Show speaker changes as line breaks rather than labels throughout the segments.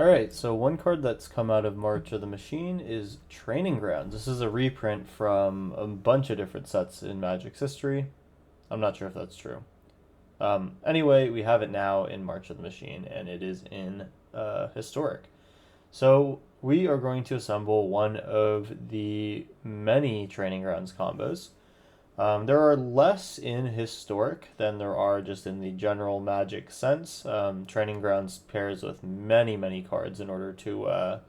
Alright, so one card that's come out of March of the Machine is Training Grounds. This is a reprint from a bunch of different sets in Magic's history. I'm not sure if that's true. Anyway, we have it now in March of the Machine, and it is in Historic. So we are going to assemble one of the many Training Grounds combos. There are less in Historic than there are just in the general Magic sense. Training Grounds pairs with many, many cards in order to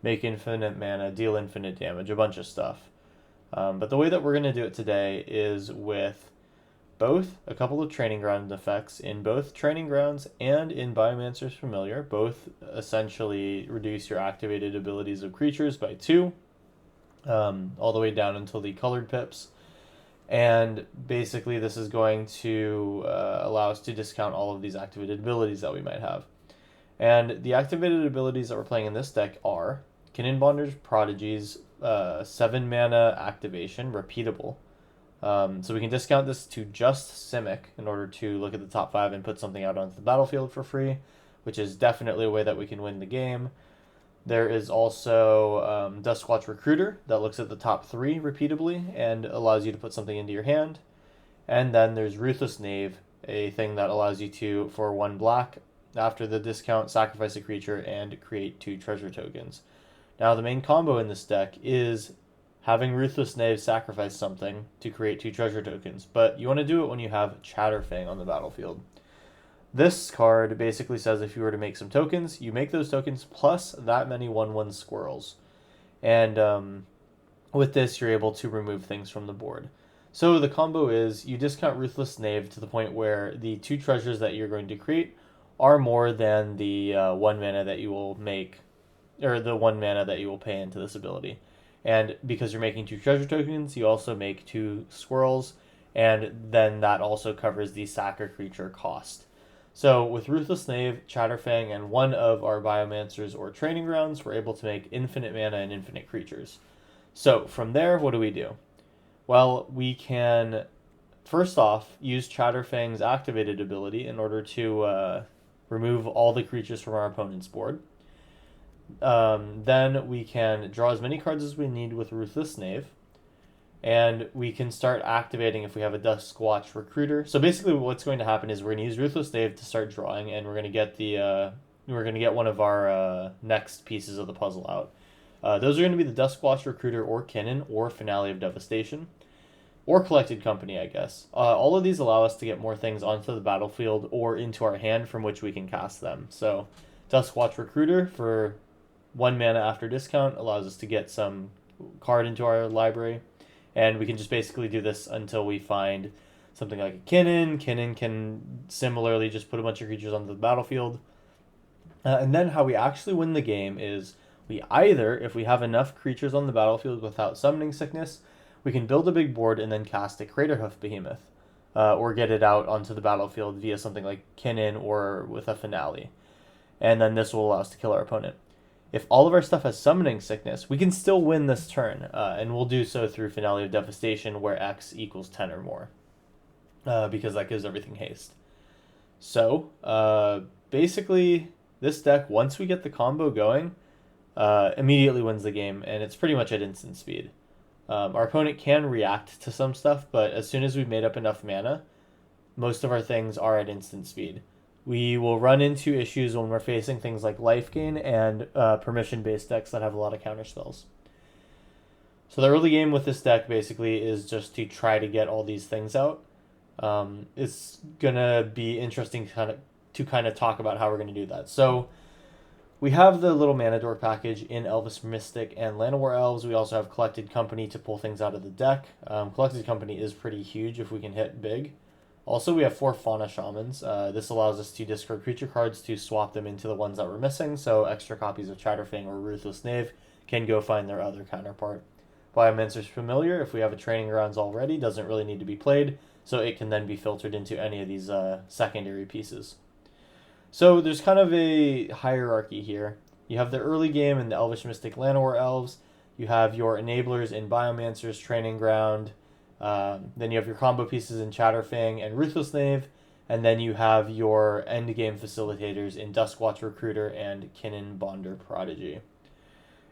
make infinite mana, deal infinite damage, a bunch of stuff. But the way that we're going to do it today is with both a couple of Training Ground effects in both Training Grounds and in Biomancer's Familiar. Both essentially reduce your activated abilities of creatures by 2, all the way down until the colored pips. And basically this is going to allow us to discount all of these activated abilities that we might have. And the activated abilities that we're playing in this deck are Kinnan Bonder's Prodigies, 7 mana activation, repeatable. So we can discount this to just Simic in order to look at the top 5 and put something out onto the battlefield for free, which is definitely a way that we can win the game. There is also Duskwatch Recruiter that looks at the top 3 repeatably and allows you to put something into your hand. And then there's Ruthless Knave, a thing that allows you to, for 1 black, after the discount, sacrifice a creature and create 2 treasure tokens. Now the main combo in this deck is having Ruthless Knave sacrifice something to create 2 treasure tokens, but you want to do it when you have Chatterfang on the battlefield. This card basically says if you were to make some tokens, you make those tokens plus that many 1/1 squirrels. And with this, you're able to remove things from the board. So the combo is you discount Ruthless Knave to the point where the 2 treasures that you're going to create are more than the 1 mana that you will make, or the 1 mana that you will pay into this ability. And because you're making 2 treasure tokens, you also make 2 squirrels, and then that also covers the sack a creature cost. So with Ruthless Knave, Chatterfang, and one of our Biomancers or Training Grounds, we're able to make infinite mana and infinite creatures. So from there, what do we do? Well, we can, first off, use Chatterfang's activated ability in order to remove all the creatures from our opponent's board. Then we can draw as many cards as we need with Ruthless Knave. And we can start activating if we have a Duskwatch Recruiter. So basically what's going to happen is we're going to use Ruthless Knave to start drawing, and we're going to get one of our next pieces of the puzzle out. Those are going to be the Duskwatch Recruiter or Kinnan or Finale of Devastation. Or Collected Company, I guess. All of these allow us to get more things onto the battlefield or into our hand from which we can cast them. So Duskwatch Recruiter for 1 mana after discount allows us to get some card into our library. And we can just basically do this until we find something like a Kinnan. Kinnan can similarly just put a bunch of creatures onto the battlefield. And then how we actually win the game is we either, if we have enough creatures on the battlefield without summoning sickness, we can build a big board and then cast a Craterhoof Behemoth. Or get it out onto the battlefield via something like Kinnan or with a Finale. And then this will allow us to kill our opponent. If all of our stuff has summoning sickness, we can still win this turn, and we'll do so through Finale of Devastation, where X equals 10 or more, because that gives everything haste. So, basically, this deck, once we get the combo going, immediately wins the game, and it's pretty much at instant speed. Our opponent can react to some stuff, but as soon as we've made up enough mana, most of our things are at instant speed. We will run into issues when we're facing things like life gain and permission-based decks that have a lot of counterspells. So the early game with this deck basically is just to try to get all these things out. It's going to be interesting to kind of talk about how we're going to do that. So we have the little Mana Door package in Elvish Mystic and Llanowar Elves. We also have Collected Company to pull things out of the deck. Collected Company is pretty huge if we can hit big. Also, we have 4 Fauna Shamans. This allows us to discard creature cards to swap them into the ones that we're missing, so extra copies of Chatterfang or Ruthless Knave can go find their other counterpart. Biomancer's Familiar, if we have a Training Grounds already, doesn't really need to be played, so it can then be filtered into any of these secondary pieces. So there's kind of a hierarchy here. You have the early game in the Elvish Mystic Llanowar Elves. You have your enablers in Biomancer's Training Ground. Then you have your combo pieces in Chatterfang and Ruthless Knave. And then you have your endgame facilitators in Duskwatch Recruiter and Kinnan Bonder Prodigy.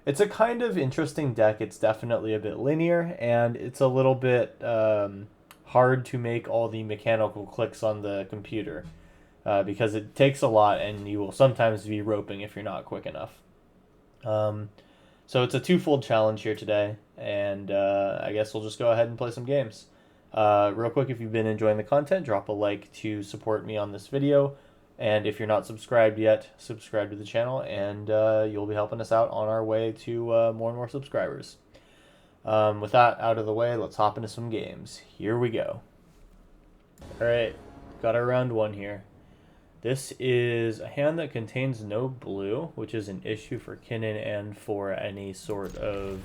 It's a kind of interesting deck. It's definitely a bit linear, and it's a little bit hard to make all the mechanical clicks on the computer because it takes a lot, and you will sometimes be roping if you're not quick enough. So it's a twofold challenge here today, and I guess we'll just go ahead and play some games. Real quick, if you've been enjoying the content, drop a like to support me on this video. And if you're not subscribed yet, subscribe to the channel, and you'll be helping us out on our way to more and more subscribers. With that out of the way, let's hop into some games. Here we go. Alright, got our round one here. This is a hand that contains no blue, which is an issue for Kinnan and for any sort of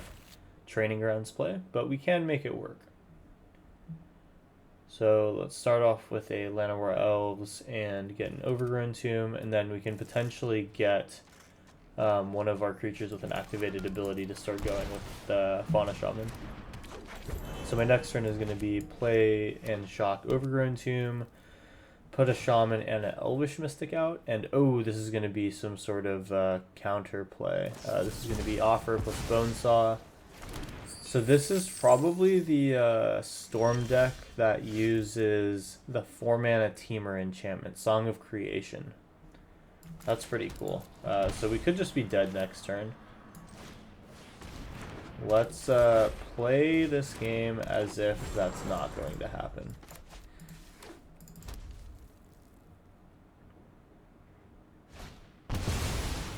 training grounds play, but we can make it work. So let's start off with a Llanowar Elves and get an Overgrown Tomb, and then we can potentially get one of our creatures with an activated ability to start going with the Fauna Shaman. So my next turn is going to be play and shock Overgrown Tomb, put a Shaman and an Elvish Mystic out, and oh, this is going to be some sort of counter play. This is going to be Offer plus Bonesaw. So this is probably the Storm deck that uses the 4-mana Temur enchantment, Song of Creation. That's pretty cool. So we could just be dead next turn. Let's play this game as if that's not going to happen.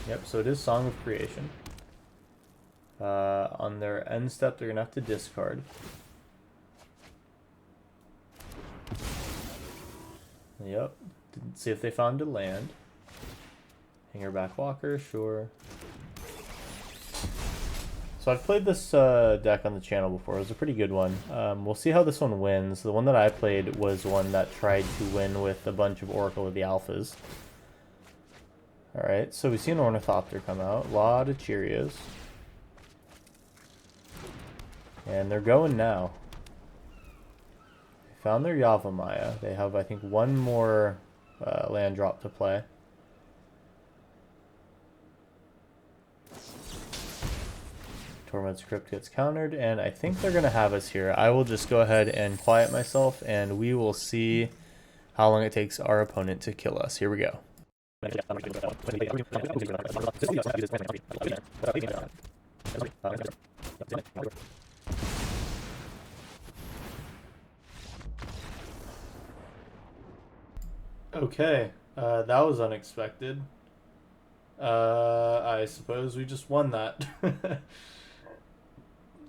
Yep, so it is Song of Creation. On their end step, they're going to have to discard. Yep. Didn't see if they found a land. Hangerback Walker, sure. So I've played this deck on the channel before. It was a pretty good one. We'll see how this one wins. The one that I played was one that tried to win with a bunch of Oracle of the Alphas. Alright, so we see an Ornithopter come out. A lot of Cheerios. And they're going now. They found their Yavimaya. They have, I think, one more land drop to play. Torment's Crypt gets countered, and I think they're going to have us here. I will just go ahead and quiet myself, and we will see how long it takes our opponent to kill us. Here we go. Okay, that was unexpected. I suppose we just won that.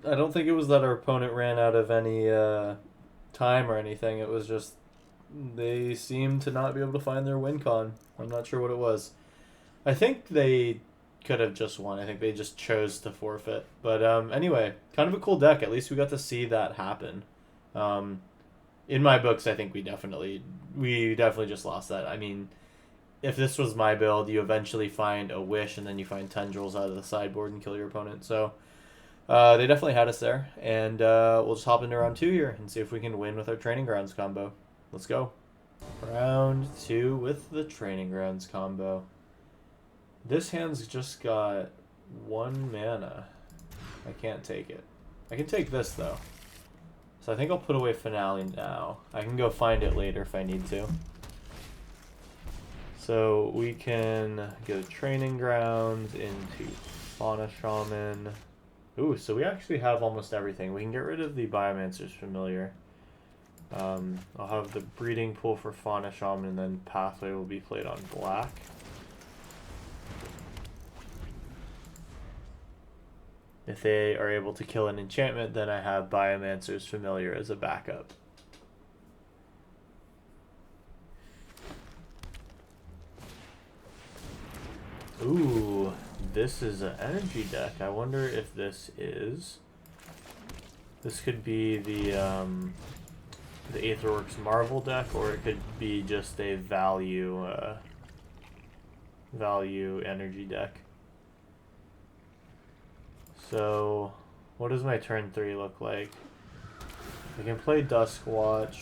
I don't think it was that our opponent ran out of any time or anything. It was just they seemed to not be able to find their win con. I'm not sure what it was. I think they could have just won. I think they just chose to forfeit. But anyway, kind of a cool deck. At least we got to see that happen. In my books, I think we definitely just lost that. I mean, if this was my build, you eventually find a Wish and then you find Tendrils out of the sideboard and kill your opponent. So they definitely had us there. And we'll just hop into round 2 here and see if we can win with our Training Grounds combo. Let's go. Round 2 with the Training Grounds combo. This hand's just got 1 mana. I can't take it. I can take this, though. So I think I'll put away Finale now. I can go find it later if I need to. So we can go Training Grounds into Fauna Shaman. Ooh, so we actually have almost everything. We can get rid of the Biomancer's Familiar. I'll have the Breeding Pool for Fauna Shaman, and then Pathway will be played on black. If they are able to kill an enchantment, then I have Biomancer's Familiar as a backup. Ooh, this is an energy deck. I wonder if this is... This could be the Aetherworks Marvel deck, or it could be just a value energy deck. So, what does my turn 3 look like? I can play Duskwatch.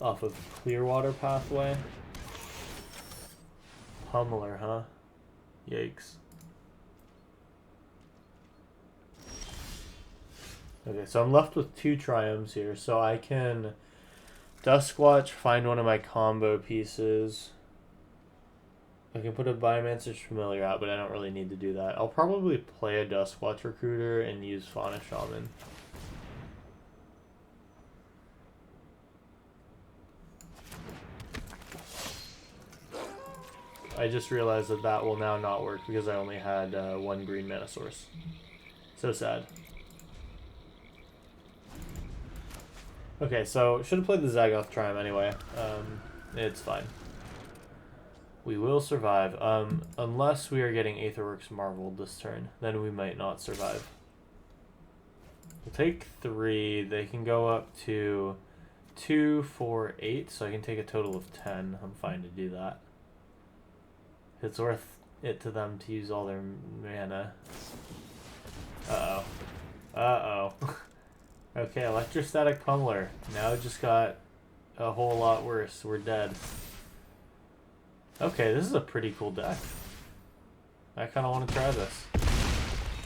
off of Clearwater Pathway. Pummeler, huh? Yikes. Okay, so I'm left with 2 Triumphs here, so I can Duskwatch, find one of my combo pieces. I can put a Biomancer's Familiar out, but I don't really need to do that. I'll probably play a Duskwatch Recruiter and use Fauna Shaman. I just realized that that will now not work because I only had 1 green mana source. So sad. Okay, so should have played the Zagoth Triumph anyway. It's fine. We will survive. Unless we are getting Aetherworks Marveled this turn, then we might not survive. We'll take 3. They can go up to 2, 4, 8, so I can take a total of 10. I'm fine to do that. It's worth it to them to use all their mana. Uh-oh. Uh-oh. Okay, Electrostatic Pummeler. Now it just got a whole lot worse. We're dead. Okay, this is a pretty cool deck. I kind of want to try this.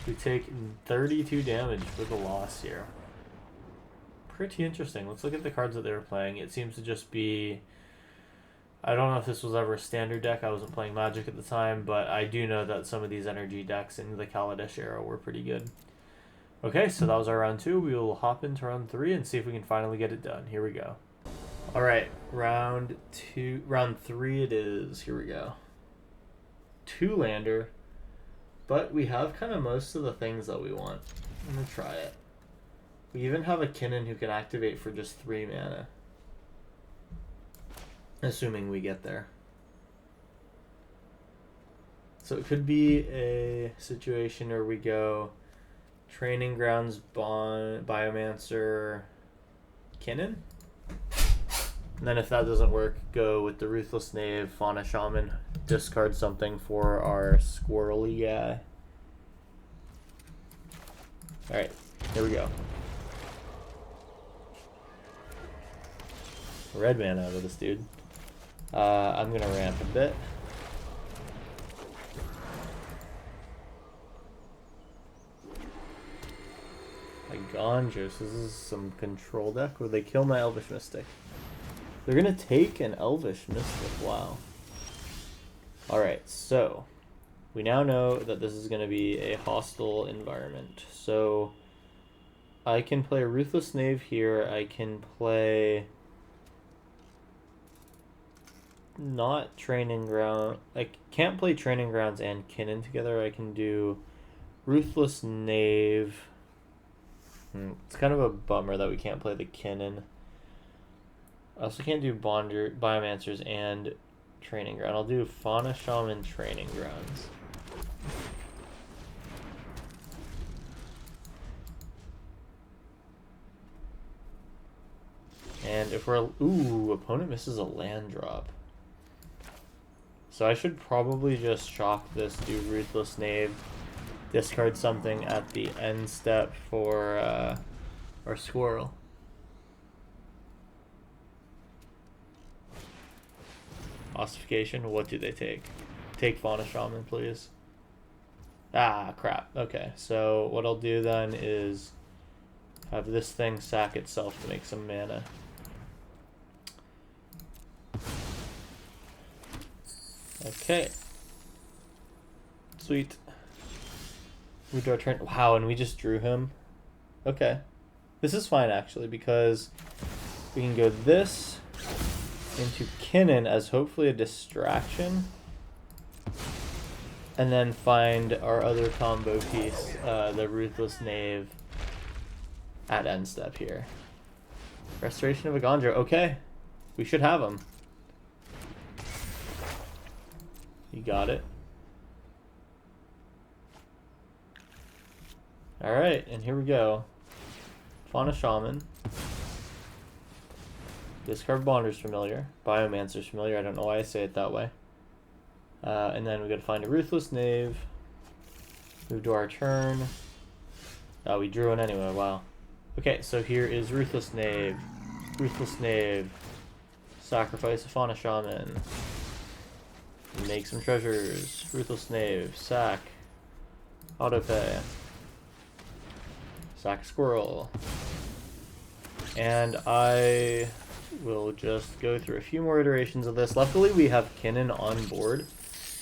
We take 32 damage for the loss here. Pretty interesting. Let's look at the cards that they were playing. It seems to just be... I don't know if this was ever a standard deck. I wasn't playing Magic at the time, but I do know that some of these energy decks in the Kaladesh era were pretty good. Okay, so that was our round 2. We will hop into round 3 and see if we can finally get it done. Here we go. Alright, round 3 it is. Here we go. 2 lander, but we have kind of most of the things that we want. I'm going to try it. We even have a Kinnan who can activate for just 3 mana. Assuming we get there. So it could be a situation where we go Training Grounds, Biomancer, Kinnan. And then if that doesn't work, go with the Ruthless Knave, Fauna Shaman, discard something for our squirrely guy. Alright, here we go. Red mana out of this dude. I'm going to ramp a bit. My Gonjos, this is some control deck where they kill my Elvish Mystic. They're going to take an Elvish Mystic, wow. Alright, so we now know that this is going to be a hostile environment. So I can play a Ruthless Knave here, I can play... not Training Ground. I can't play Training Grounds and Kinnan together. I can do Ruthless Knave. It's kind of a bummer that we can't play the Kinnan. I also can't do Biomancers and Training Ground. I'll do Fauna Shaman Training Grounds. And if we're... ooh, opponent misses a land drop. So I should probably just shock this, do Ruthless Knave, discard something at the end step for our squirrel. Ossification, what do they take? Take Fauna Shaman, please. Ah, crap. Okay, so what I'll do then is have this thing sack itself to make some mana. Okay. Sweet. We drew our turn. Wow, and we just drew him. Okay. This is fine, actually, because we can go this into Kinnan as hopefully a distraction. And then find our other combo piece, the Ruthless Knave, at end step here. Restoration of a Gondra. Okay. We should have him. You got it. Alright, and here we go. Fauna Shaman. Discard Bonder's Familiar. Biomancer's Familiar. I don't know why I say it that way. And then we gotta find a Ruthless Knave. Move to our turn. Oh, we drew one anyway. Wow. Okay, so here is Ruthless Knave. Ruthless Knave. Sacrifice a Fauna Shaman. Make some treasures. Ruthless Knave. Sack. Autopay. Sack a squirrel. And I will just go through a few more iterations of this. Luckily, we have Kinnan on board.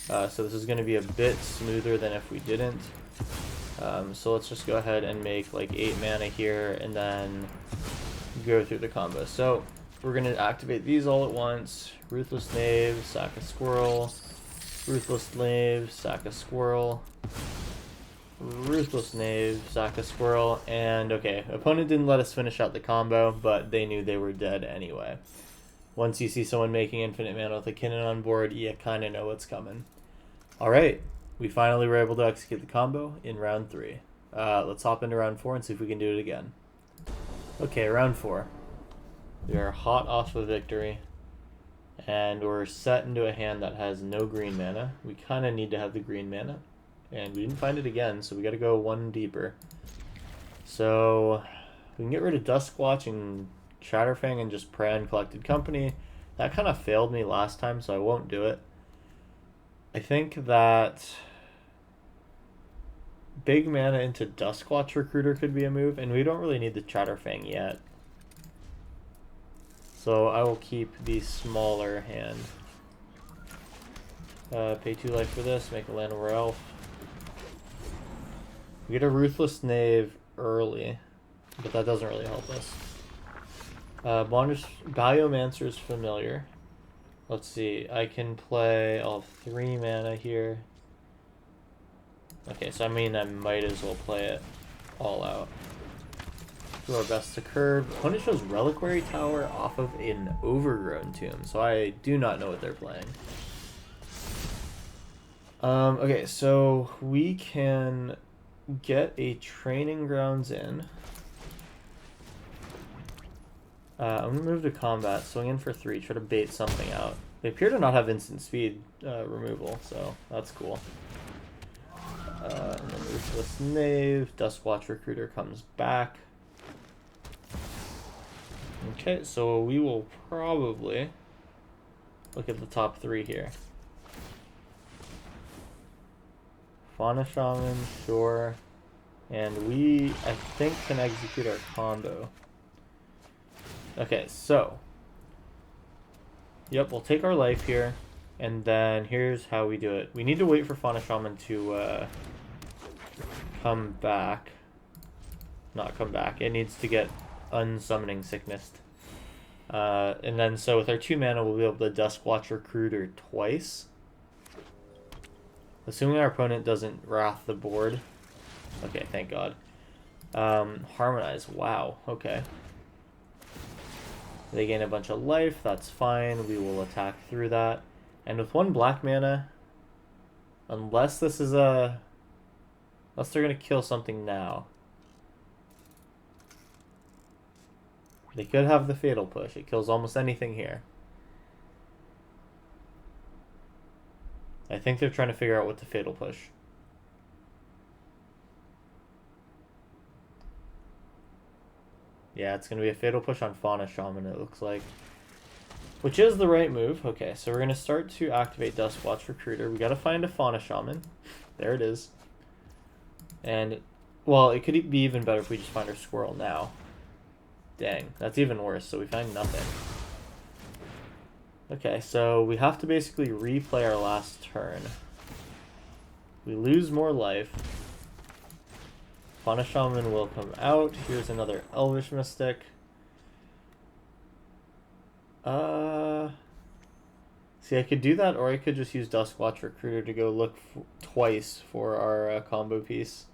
So this is going to be a bit smoother than if we didn't. So let's just go ahead and make like 8 mana here and then go through the combo. So we're going to activate these all at once. Ruthless Knave, sack a squirrel. Ruthless Knave, sack a squirrel. Ruthless Knave, sack a squirrel. And okay, opponent didn't let us finish out the combo, but they knew they were dead anyway. Once you see someone making infinite mana with a Kinnan on board, you kind of know what's coming. Alright, we finally were able to execute the combo in round 3. Let's hop into round 4 and see if we can do it again. Okay, round 4. We are hot off of victory. And we're set into a hand that has no green mana. We kind of need to have the green mana. And we didn't find it again, so we got to go one deeper. So we can get rid of Duskwatch and Chatterfang and just prey on Collected Company. That kind of failed me last time, so I won't do it. I think that big mana into Duskwatch Recruiter could be a move, and we don't really need the Chatterfang yet. So I will keep the smaller hand. Pay 2 life for this, make a Llanowar Elf. We get a Ruthless Knave early, but that doesn't really help us. Biomancer is familiar. Let's see, I can play all 3 mana here. Okay, so I mean I might as well play it all out. Do our best to curve. Opponent shows Reliquary Tower off of an Overgrown Tomb, so I do not know what they're playing. Okay, so we can get a Training Grounds in. I'm gonna move to combat, swing in for 3, try to bait something out. They appear to not have instant speed removal, so that's cool. And then Ruthless Knave, Duskwatch Recruiter comes back. Okay, so we will probably look at the top 3 here. Fauna Shaman, sure. And we, I think, can execute our combo. Okay, so. Yep, we'll take our life here. And then here's how we do it. We need to wait for Fauna Shaman to come back. Not come back. It needs to get unsummoning Sickness. And then so with our 2 mana, we'll be able to Duskwatch Recruiter twice. Assuming our opponent doesn't wrath the board. Okay, thank God. Harmonize. Wow. Okay. They gain a bunch of life. That's fine. We will attack through that. And with 1 black mana, unless this is a... Unless they're going to kill something now. They could have the Fatal Push. It kills almost anything here. I think they're trying to figure out what to Fatal Push. Yeah, it's going to be a Fatal Push on Fauna Shaman, it looks like. Which is the right move. Okay, so we're going to start to activate Duskwatch Recruiter. We got to find a Fauna Shaman. There it is. And, well, it could be even better if we just find our squirrel now. Dang, that's even worse, so we find nothing. Okay, so we have to basically replay our last turn. We lose more life. Fauna Shaman will come out. Here's another Elvish Mystic. See, I could do that, or I could just use Duskwatch Recruiter to go look twice for our combo piece.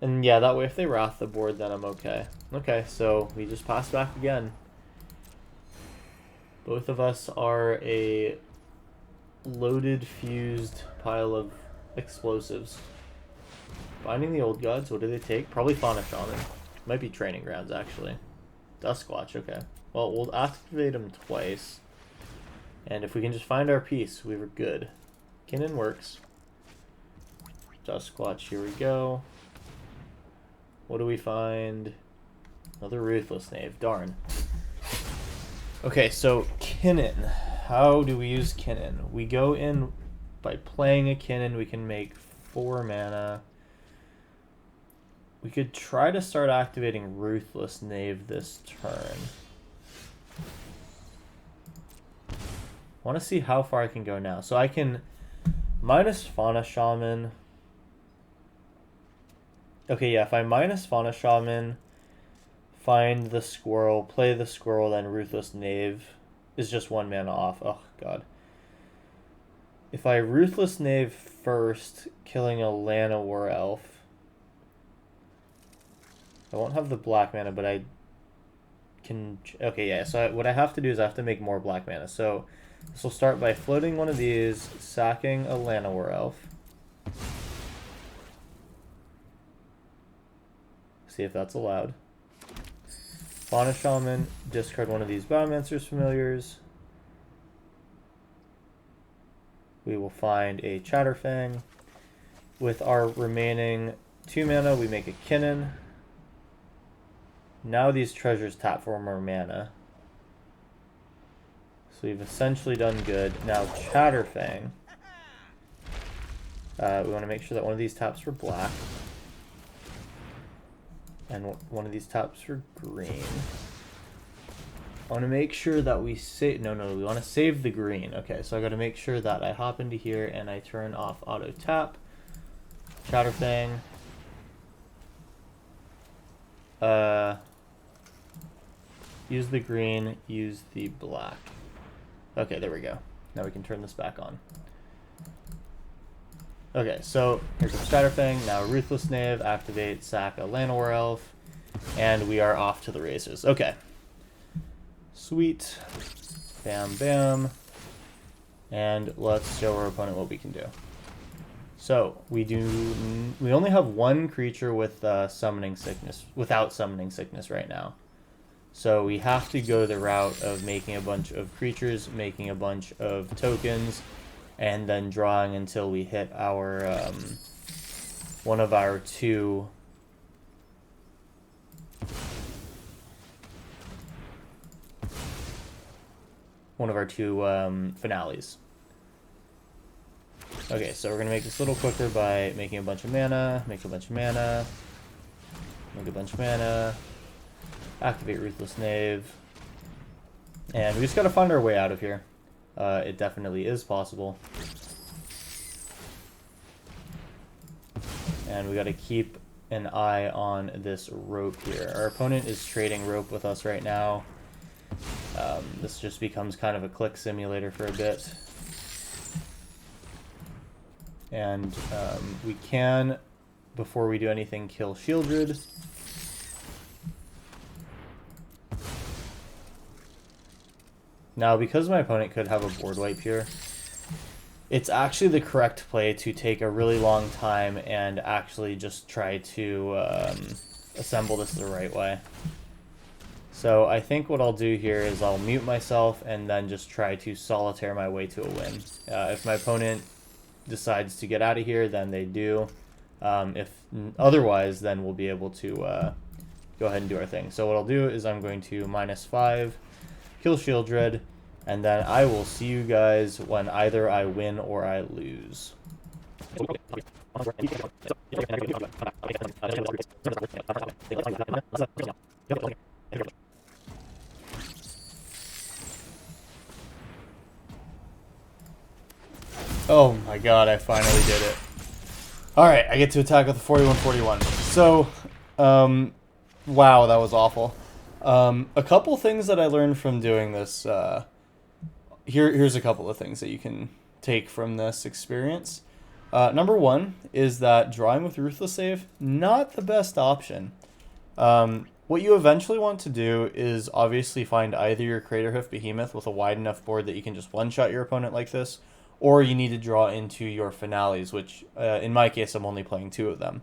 And yeah, that way if they wrath the board, then I'm okay. Okay, so we just pass back again. Both of us are a loaded, fused pile of explosives. Finding the Old Gods, what do they take? Probably Fauna Shaman. Might be Training Grounds, actually. Duskwatch, okay. Well, we'll activate them twice. And if we can just find our piece, we were good. Kinnan works. Duskwatch, here we go. What do we find? Another Ruthless Knave, darn. Okay, so Kinnan. How do we use Kinnan? We go in by playing a Kinnan. We can make 4 mana. We could try to start activating Ruthless Knave this turn. I want to see how far I can go now. So I can minus Fauna Shaman. Okay, yeah, if I minus Fauna Shaman, find the squirrel, play the squirrel, then Ruthless Knave is just 1 mana off. Oh, God. If I Ruthless Knave first, killing a Lana War Elf, I won't have the black mana, but I can... Okay, yeah, so what I have to do is I have to make more black mana. So this will start by floating one of these, sacking a Lana War Elf. See if that's allowed. Fauna Shaman, discard one of these Biomancer's Familiars. We will find a Chatterfang. With our remaining 2 mana, we make a Kinnan. Now these treasures tap for more mana. So we've essentially done good. Now Chatterfang. We want to make sure that one of these taps for black. And one of these taps for green. I want to make sure that we save... No, we want to save the green. Okay, so I got to make sure that I hop into here and I turn off auto tap. Chatterfang. Use the green, use the black. Okay, there we go. Now we can turn this back on. Okay, so here's our Chatterfang. Now Ruthless Knave, activate, sack a Llanowar Elf, and we are off to the races. Okay. Sweet. Bam, bam. And let's show our opponent what we can do. So we only have 1 creature with summoning sickness, without summoning sickness right now. So we have to go the route of making a bunch of creatures, making a bunch of tokens, and then drawing until we hit our one of our two finales. Okay, so we're gonna make this a little quicker by making a bunch of mana, make a bunch of mana, make a bunch of mana, activate Ruthless Knave, and we just gotta find our way out of here. It definitely is possible. And we gotta keep an eye on this rope here. Our opponent is trading rope with us right now. This just becomes kind of a click simulator for a bit. And we can, before we do anything, kill Shieldred. Now, because my opponent could have a board wipe here, it's actually the correct play to take a really long time and actually just try to assemble this the right way. So I think what I'll do here is I'll mute myself and then just try to solitaire my way to a win. If my opponent decides to get out of here, then they do. If otherwise, then we'll be able to go ahead and do our thing. So what I'll do is I'm going to -5, kill Shieldred, and then I will see you guys when either I win or I lose. Oh my god, I finally did it. Alright, I get to attack with a 41-41. So, wow, that was awful. A couple things that I learned from doing this, here's a couple of things that you can take from this experience. Number 1 is that drawing with Ruthless Save, not the best option. What you eventually want to do is obviously find either your Craterhoof Behemoth with a wide enough board that you can just one-shot your opponent like this, or you need to draw into your finales, which in my case, I'm only playing 2 of them.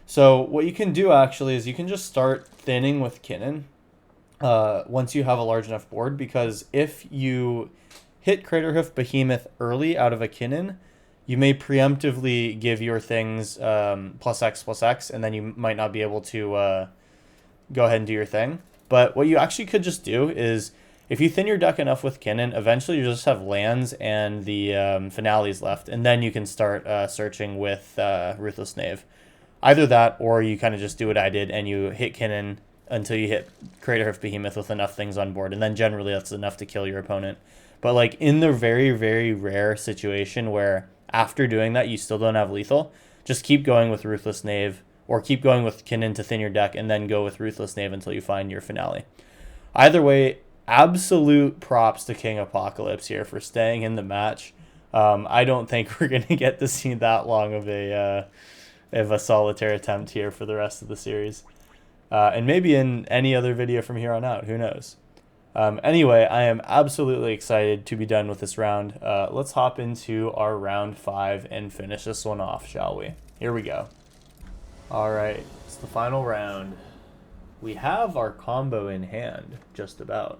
So what you can do actually is you can just start thinning with Kinnan once you have a large enough board, because if you hit Craterhoof Behemoth early out of a Kinnan, you may preemptively give your things +X/+X, and then you might not be able to go ahead and do your thing. But what you actually could just do is, If you thin your deck enough with Kinnan, eventually you just have lands and the finales left, and then you can start searching with Ruthless Knave. Either that, or you kind of just do what I did and you hit Kinnan until you hit Crater Hoof Behemoth with enough things on board, and then generally that's enough to kill your opponent. But like in the very, very rare situation where after doing that you still don't have lethal, just keep going with Ruthless Knave, or keep going with Kinnan to thin your deck, and then go with Ruthless Knave until you find your finale. Either way, absolute props to King Apocalypse here for staying in the match. I don't think we're going to get to see that long of a solitaire attempt here for the rest of the series. And maybe in any other video from here on out, who knows. Anyway, I am absolutely excited to be done with this round. Let's hop into our round 5 and finish this one off, shall we? Here we go. Alright, it's the final round. We have our combo in hand, just about.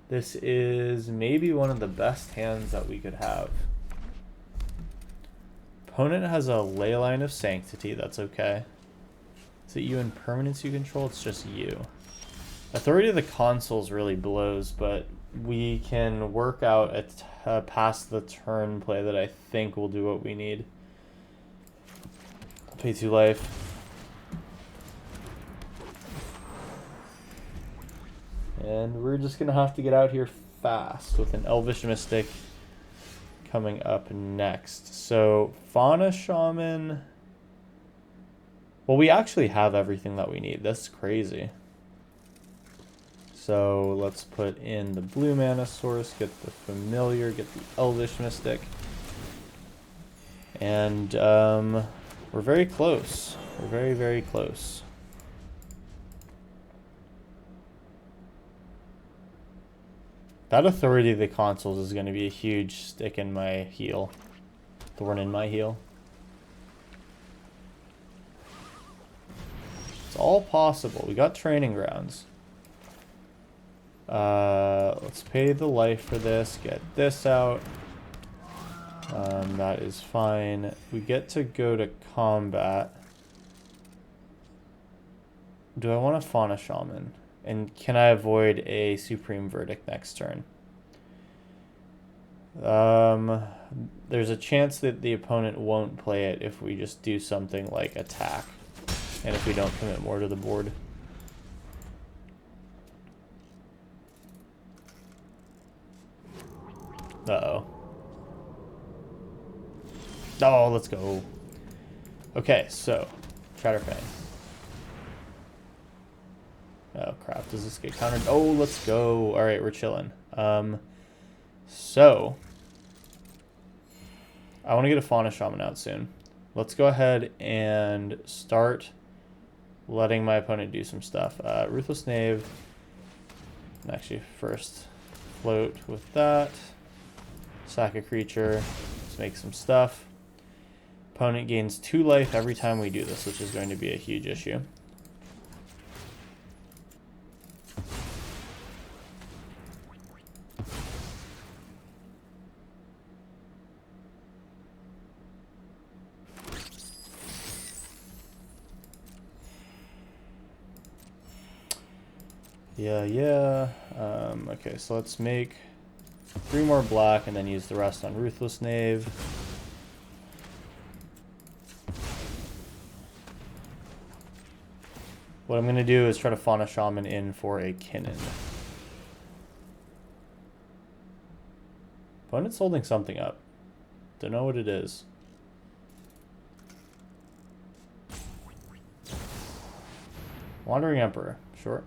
This is maybe one of the best hands that we could have. Opponent has a Leyline of Sanctity, that's okay. Is it you in permanence you control? It's just you. Authority of the Consuls really blows, but we can work out a past the turn play that I think will do what we need. Pay 2 life. And we're just going to have to get out here fast with an Elvish Mystic coming up next. So, Fauna Shaman. Well, we actually have everything that we need. That's crazy. So, let's put in the blue mana source, get the familiar, get the Elvish Mystic. And we're very close. We're very, very close. That Authority of the Consuls is going to be a huge stick in my heel. Thorn in my heel. It's all possible. We got Training Grounds. Let's pay the life for this. Get this out. That is fine. We get to go to combat. Do I want a Fauna Shaman? And can I avoid a Supreme Verdict next turn? There's a chance that the opponent won't play it if we just do something like attack. And if we don't commit more to the board. Uh-oh. Oh, let's go. Okay, so, Shatterfang. Oh crap, does this get countered? Oh, let's go. Alright, we're chilling. So, I want to get a Fauna Shaman out soon. Let's go ahead and start letting my opponent do some stuff. Ruthless Knave. Actually, first float with that. Sack a creature. Let's make some stuff. Opponent gains 2 life every time we do this, which is going to be a huge issue. Yeah. Okay, so let's make 3 more black and then use the rest on Ruthless Knave. What I'm going to do is try to Fauna Shaman in for a Kinnan. Opponent's holding something up. Don't know what it is. Wandering Emperor, sure.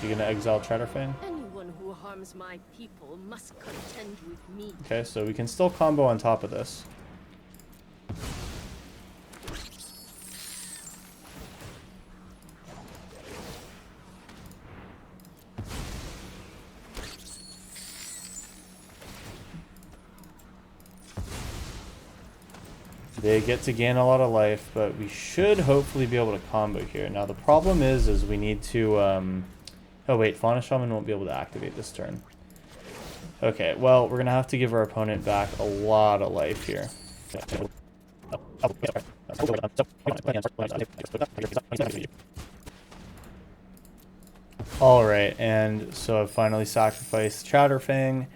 You gonna exile Shatterfang?
Anyone who harms my people must contend with me.
Okay, so we can still combo on top of this. They get to gain a lot of life, but we should hopefully be able to combo here. Now the problem is we need to oh wait, Fauna Shaman won't be able to activate this turn. Okay, well, we're gonna have to give our opponent back a lot of life here. Alright, and so I've finally sacrificed Chatterfang,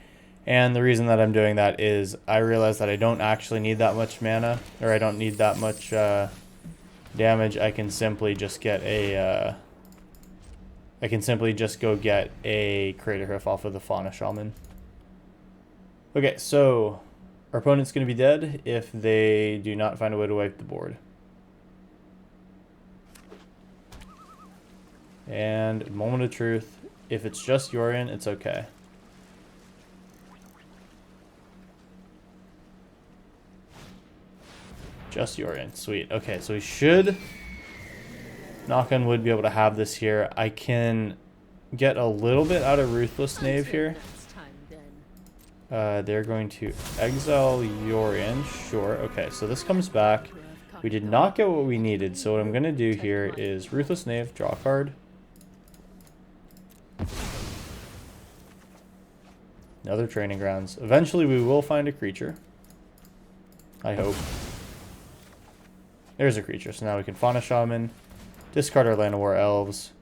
and the reason that I'm doing that is I realize that I don't actually need that much mana, or I don't need that much damage. I can simply just get a I can simply just go get a Crater Hoof off of the Fauna Shaman. Okay, so our opponent's going to be dead if they do not find a way to wipe the board. And moment of truth, if it's just Yorion, it's okay. Just Yorion, sweet. Okay, so we should, knock on wood, be able to have this here. I can get a little bit out of Ruthless Knave here. They're going to exile Yorion, sure. Okay, so this comes back. We did not get what we needed, so what I'm going to do here is Ruthless Knave, draw a card. Another Training Grounds. Eventually we will find a creature. I hope. There's a creature, so now we can Fauna Shaman, discard our Land of War Elves.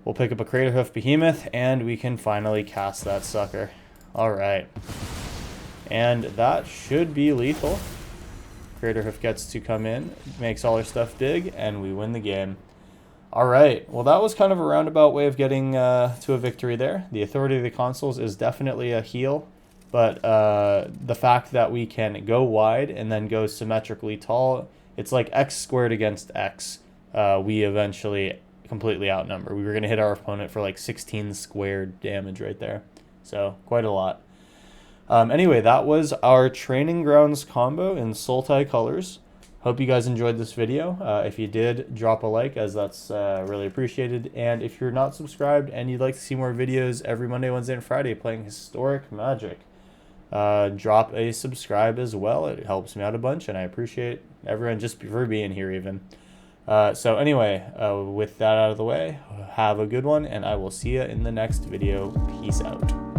We'll pick up a Crater Hoof Behemoth, and we can finally cast that sucker. Alright. And that should be lethal. Crater Hoof gets to come in, makes all our stuff big, and we win the game. Alright, well that was kind of a roundabout way of getting to a victory there. The Authority of the Consuls is definitely a heal, but the fact that we can go wide and then go symmetrically tall, it's like X squared against X. We eventually completely outnumber. We were going to hit our opponent for like 16 squared damage right there. So, quite a lot. Anyway, that was our Training Grounds combo in Sultai colors. Hope you guys enjoyed this video. If you did, drop a like, as that's really appreciated. And if you're not subscribed and you'd like to see more videos every Monday, Wednesday, and Friday playing Historic Magic, drop a subscribe as well. It helps me out a bunch, and I appreciate everyone just for being here even. So anyway, with that out of the way, have a good one, and I will see you in the next video. Peace out.